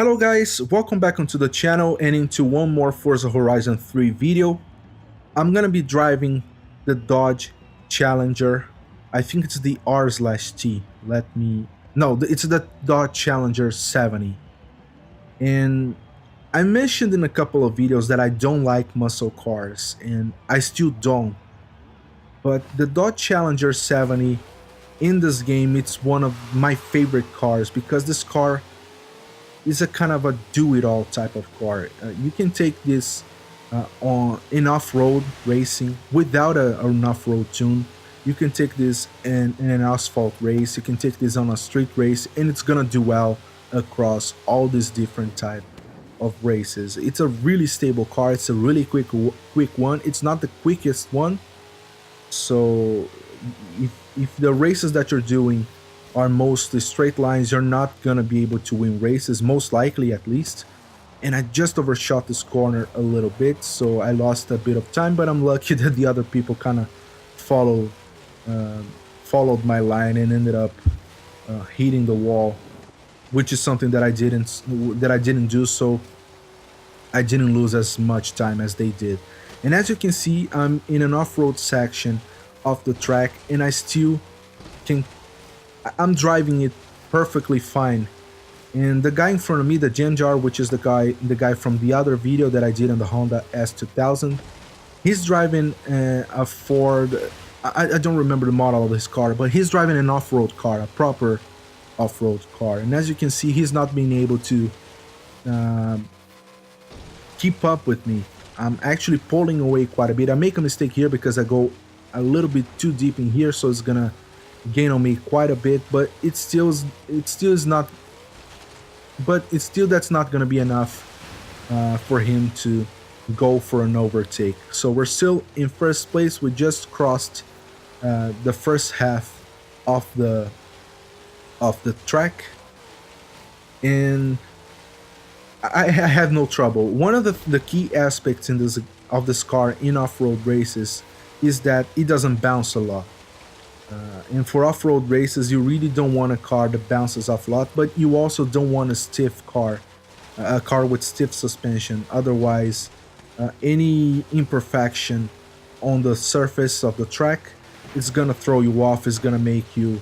Hello guys, welcome back onto the channel and into one more Forza Horizon 3 video. I'm gonna be driving the Dodge Challenger. I think it's the R/T. No, it's the Dodge Challenger 70. And I mentioned in a couple of videos that I don't like muscle cars, and I still don't. But the Dodge Challenger 70 in this game, it's one of my favorite cars because this car is a kind of a do-it-all type of car. You can take this on in off-road racing without an off-road tune. You can take this in an asphalt race. You can take this on a street race, and it's gonna do well across all these different type of races. It's a really stable car. It's a really quick one. It's not the quickest one, so if the races that you're doing are mostly straight lines, you're not gonna be able to win races, most likely at least. And I just overshot this corner a little bit, so I lost a bit of time, but I'm lucky that the other people kind of followed followed my line and ended up hitting the wall, which is something that I didn't do, so I didn't lose as much time as they did. And as you can see, I'm in an off-road section of the track, and I'm driving it perfectly fine. And the guy in front of me, the Genjar, which is the guy from the other video that I did on the Honda S2000, he's driving a Ford. I don't remember the model of his car, but he's driving an off-road car, a proper off-road car. And as you can see, he's not being able to keep up with me. I'm actually pulling away quite a bit. I make a mistake here because I go a little bit too deep in here, so it's gonna gain on me quite a bit, but it still is not, but it's still that's not gonna be enough for him to go for an overtake. So we're still in first place. We just crossed the first half of the track, and I have no trouble. One of the key aspects in this car in off-road races is that it doesn't bounce a lot. And for off-road races, you really don't want a car that bounces off a lot, but you also don't want a stiff car, a car with stiff suspension. Otherwise, any imperfection on the surface of the track, it's gonna throw you off, it's gonna make you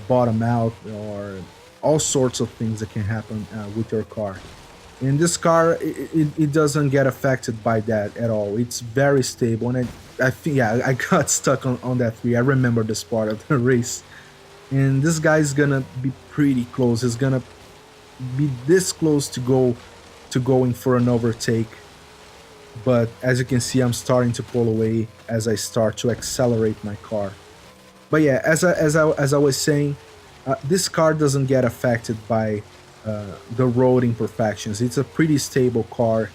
bottom out, or all sorts of things that can happen with your car. In this car, it doesn't get affected by that at all. It's very stable, and I think, yeah, I got stuck on that tree. I remember this part of the race. And this guy's gonna be pretty close. He's gonna be this close to going for an overtake. But as you can see, I'm starting to pull away as I start to accelerate my car. But yeah, as I was saying, this car doesn't get affected by the road imperfections. It's a pretty stable car,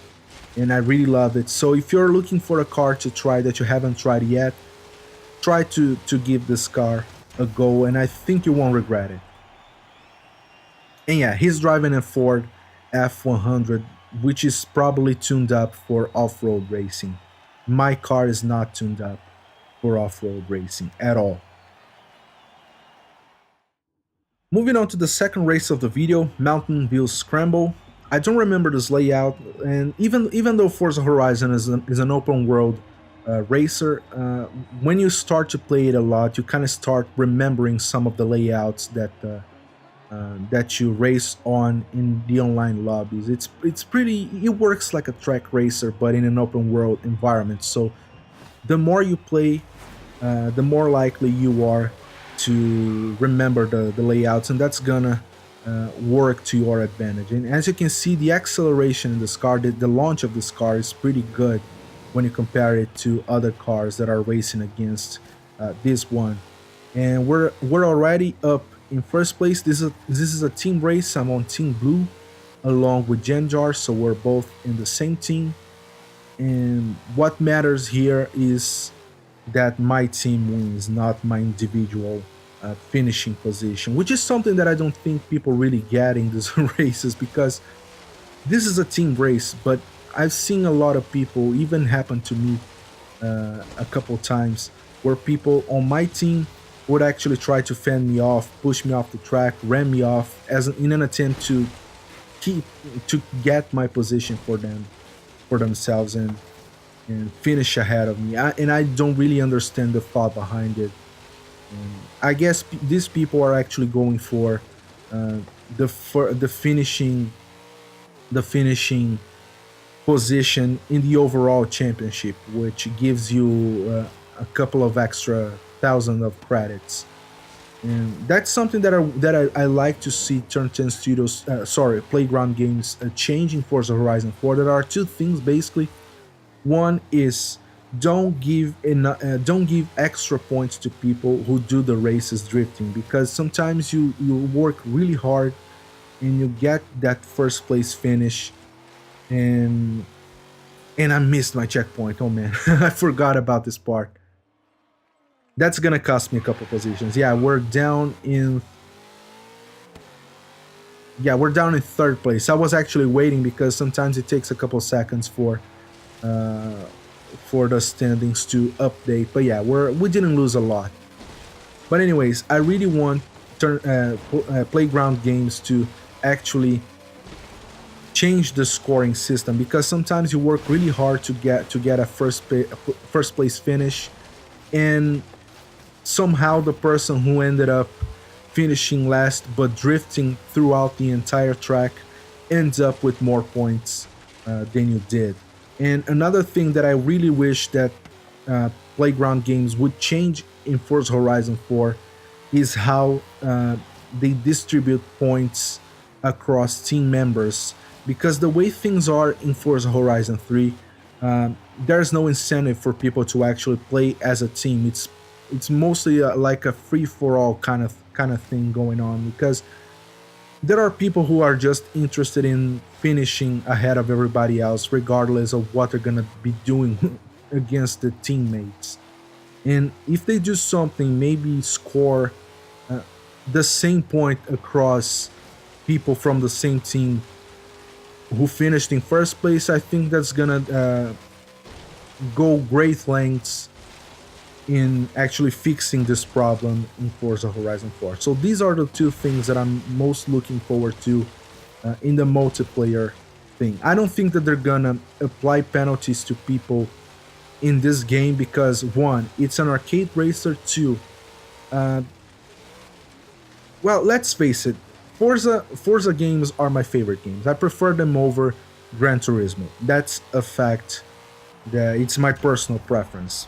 and I really love it. So if you're looking for a car to try that you haven't tried yet, try to give this car a go, and I think you won't regret it. And yeah, he's driving a Ford F100, which is probably tuned up for off-road racing. My car is not tuned up for off-road racing at all. Moving on to the second race of the video, Mountain View Scramble. I don't remember this layout, and even though Forza Horizon is an open world racer, when you start to play it a lot, you kind of start remembering some of the layouts that you race on in the online lobbies. It works like a track racer, but in an open world environment. So the more you play, the more likely you are to remember the layouts, and that's gonna work to your advantage. And as you can see, the acceleration in this car, the launch of this car is pretty good when you compare it to other cars that are racing against this one. And we're already up in first place. This is a team race. I'm on Team Blue along with Genjar, so we're both in the same team. And what matters here is that my team wins, not my individual finishing position, which is something that I don't think people really get in these races, because this is a team race. But I've seen a lot of people, even happen to me a couple times, where people on my team would actually try to fend me off, push me off the track, ram me off in an attempt to keep to get my position for them for themselves and finish ahead of me. And I don't really understand the thought behind it. I guess these people are actually going uh, the finishing position in the overall championship, which gives you a couple of extra thousand of credits. And that's something I like to see Turn 10 Studios, Playground Games changing Forza Horizon 4. There are two things basically. One is don't give extra points to people who do the races drifting, because sometimes you work really hard and you get that first place finish, and I missed my checkpoint. Oh man, I forgot about this part. That's gonna cost me a couple positions. We're down in third place. I was actually waiting because sometimes it takes a couple seconds uh, for the standings to update. But yeah, we didn't lose a lot. But anyways, I really want Playground Games to actually change the scoring system, because sometimes you work really hard to get a first place finish, and somehow the person who ended up finishing last but drifting throughout the entire track ends up with more points than you did. And another thing that I really wish that Playground Games would change in Forza Horizon 4 is how they distribute points across team members. Because the way things are in Forza Horizon 3, there's no incentive for people to actually play as a team. It's mostly like a free for all kind of thing going on, because there are people who are just interested in finishing ahead of everybody else, regardless of what they're gonna be doing against the teammates. And if they do something, maybe score uh, the same point across people from the same team who finished in first place, I think that's gonna go great lengths in actually fixing this problem in Forza Horizon 4. So these are the two things that I'm most looking forward to in the multiplayer thing. I don't think that they're gonna apply penalties to people in this game because, one, it's an arcade racer. Two, uh, well, let's face it, Forza games are my favorite games. I prefer them over Gran Turismo. That's a fact. That it's my personal preference.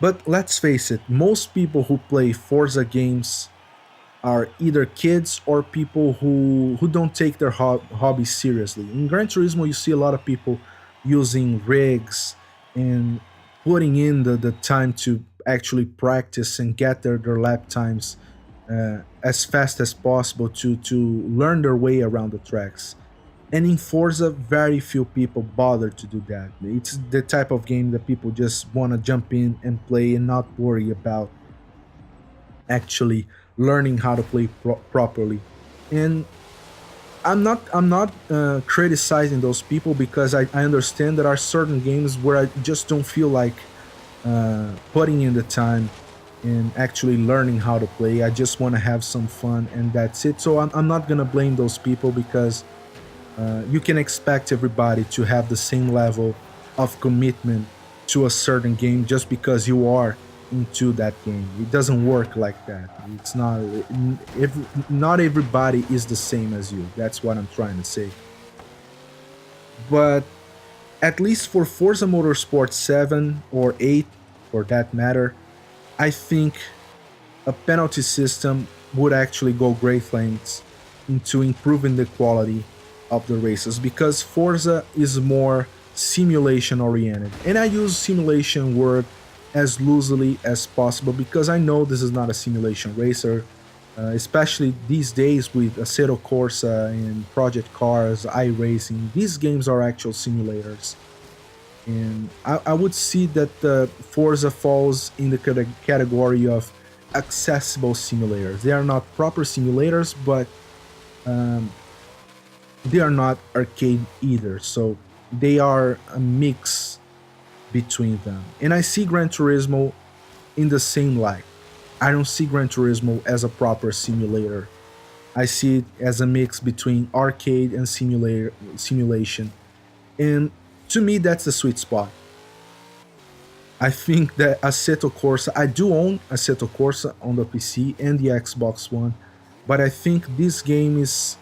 But let's face it, most people who play Forza games are either kids or people who don't take their hobby seriously. In Gran Turismo, you see a lot of people using rigs and putting in the time to actually practice and get their lap times as fast as possible to learn their way around the tracks. And in Forza, very few people bother to do that. It's the type of game that people just want to jump in and play and not worry about actually learning how to play properly. And I'm not criticizing those people, because I understand there are certain games where I just don't feel like putting in the time and actually learning how to play. I just want to have some fun, and that's it. So I'm not gonna blame those people, because you can expect everybody to have the same level of commitment to a certain game just because you are into that game. It doesn't work like that. It's not. Not everybody is the same as you. That's what I'm trying to say. But at least for Forza Motorsport 7 or 8, for that matter, I think a penalty system would actually go great lengths into improving the quality of the races, because Forza is more simulation oriented. And I use simulation word as loosely as possible, because I know this is not a simulation racer, especially these days with Assetto Corsa and Project Cars, iRacing. These games are actual simulators. And I would see that Forza falls in the category of accessible simulators. They are not proper simulators, but um, they are not arcade either. So they are a mix between them. And I see Gran Turismo in the same light. I don't see Gran Turismo as a proper simulator. I see it as a mix between arcade and simulation. And to me, that's the sweet spot. I think that Assetto Corsa, I do own Assetto Corsa on the PC and the Xbox One, but I think this game is.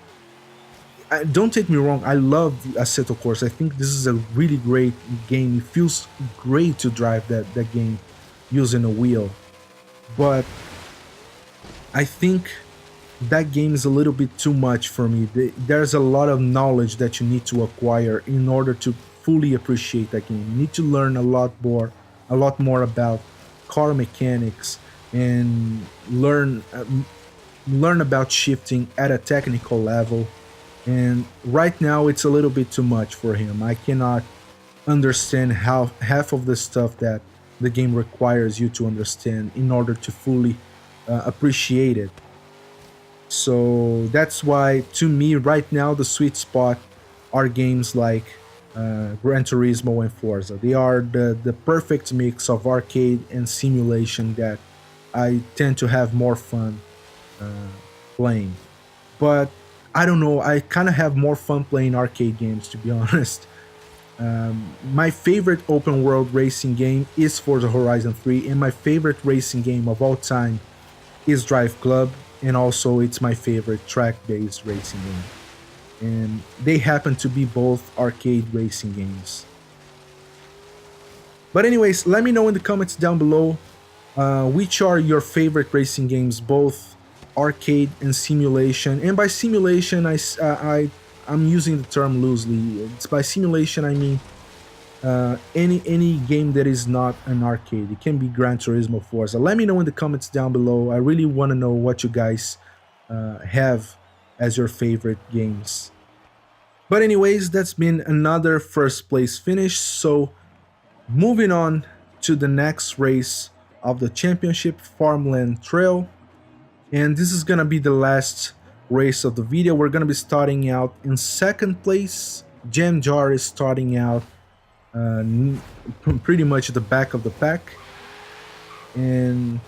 Don't take me wrong, I love Assetto Corsa. I think this is a really great game. It feels great to drive that game using a wheel, but I think that game is a little bit too much for me. There's a lot of knowledge that you need to acquire in order to fully appreciate that game. You need to learn a lot more about car mechanics and learn about shifting at a technical level. And right now, it's a little bit too much for him. I cannot understand how half of the stuff that the game requires you to understand in order to fully appreciate it. So that's why, to me, right now, the sweet spot are games like Gran Turismo and Forza. They are the perfect mix of arcade and simulation that I tend to have more fun playing. But I don't know, I kind of have more fun playing arcade games, to be honest. My favorite open world racing game is Forza Horizon 3, and my favorite racing game of all time is Drive Club, and also it's my favorite track-based racing game. And they happen to be both arcade racing games. But anyways, let me know in the comments down below which are your favorite racing games, both arcade and simulation. And by simulation, I'm using the term loosely. It's by simulation I mean any game that is not an arcade. It can be Gran Turismo, Forza. Let me know in the comments down below. I really want to know what you guys have as your favorite games. But anyways, that's been another first place finish. So moving on to the next race of the championship, Farmland Trail. And this is gonna be the last race of the video. We're gonna be starting out in second place. Jam Jar is starting out pretty much at the back of the pack. And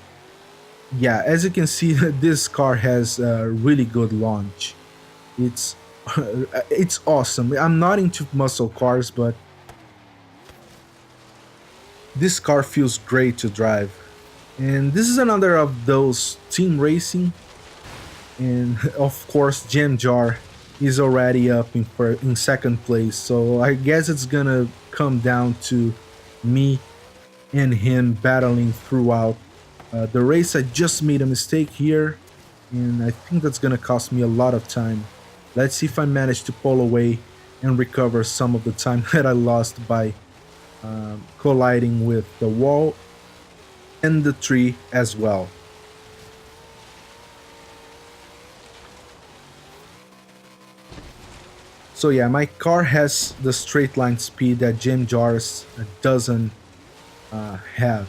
yeah, as you can see, this car has a really good launch. It's it's awesome. I'm not into muscle cars, but this car feels great to drive. And this is another of those team racing. And of course, Jam Jar is already up in second place. So I guess it's gonna come down to me and him battling throughout the race. I just made a mistake here, and I think that's gonna cost me a lot of time. Let's see if I manage to pull away and recover some of the time that I lost by colliding with the wall and the tree as well. So yeah, my car has the straight line speed that Jim Jar's doesn't have.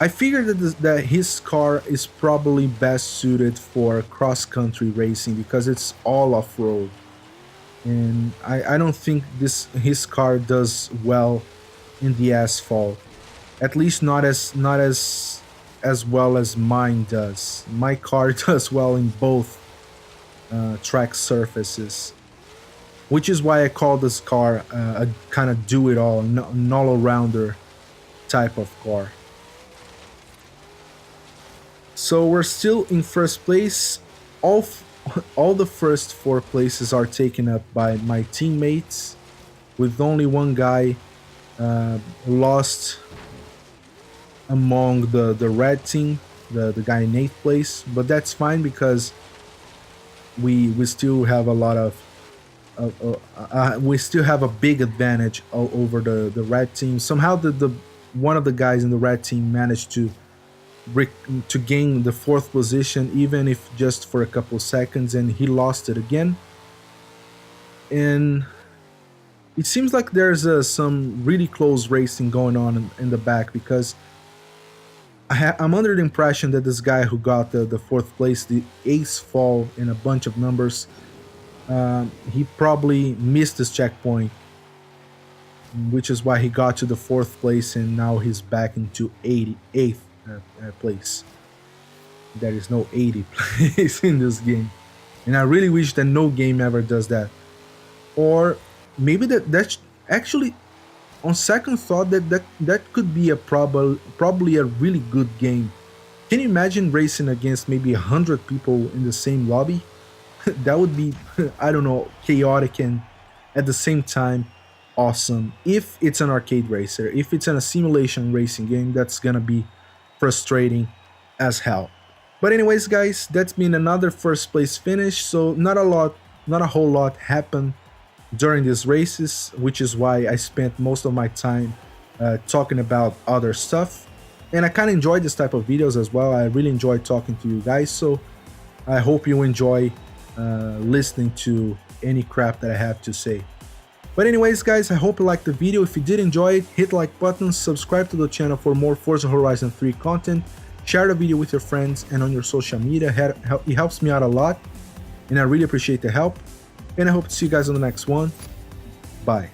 I figured that his car is probably best suited for cross-country racing because it's all off-road. And I don't think his car does well in the asphalt. At least not as well as mine does. My car does well in both track surfaces, which is why I call this car a kind of do-it-all, an all-arounder type of car. So we're still in first place. All the first four places are taken up by my teammates, with only one guy lost among the red team, the guy in 8th place. But that's fine because we still have a lot of we still have a big advantage over the red team. Somehow the one of the guys in the red team managed to gain the 4th position, even if just for a couple seconds, and he lost it again. And it seems like there's some really close racing going on in the back, because I'm under the impression that this guy who got the 4th place, the ace fall in a bunch of numbers, he probably missed this checkpoint, which is why he got to the 4th place, and now he's back into 88th place. there is no 80 place in this game. And I really wish that no game ever does that. Or maybe that's actually, on second thought, that could be a probably a really good game. Can you imagine racing against maybe 100 people in the same lobby? That would be I don't know, chaotic and at the same time awesome. If it's an arcade racer, if it's in a simulation racing game, that's gonna be frustrating as hell. But anyways, guys, that's been another first place finish. So not a whole lot happened during these races, which is why I spent most of my time talking about other stuff. And I kind of enjoy this type of videos as well. I really enjoy talking to you guys. So I hope you enjoy listening to any crap that I have to say. But anyways, guys, I hope you liked the video. If you did enjoy it, hit the like button, subscribe to the channel for more Forza Horizon 3 content, share the video with your friends and on your social media. It helps me out a lot, and I really appreciate the help. And I hope to see you guys on the next one. Bye.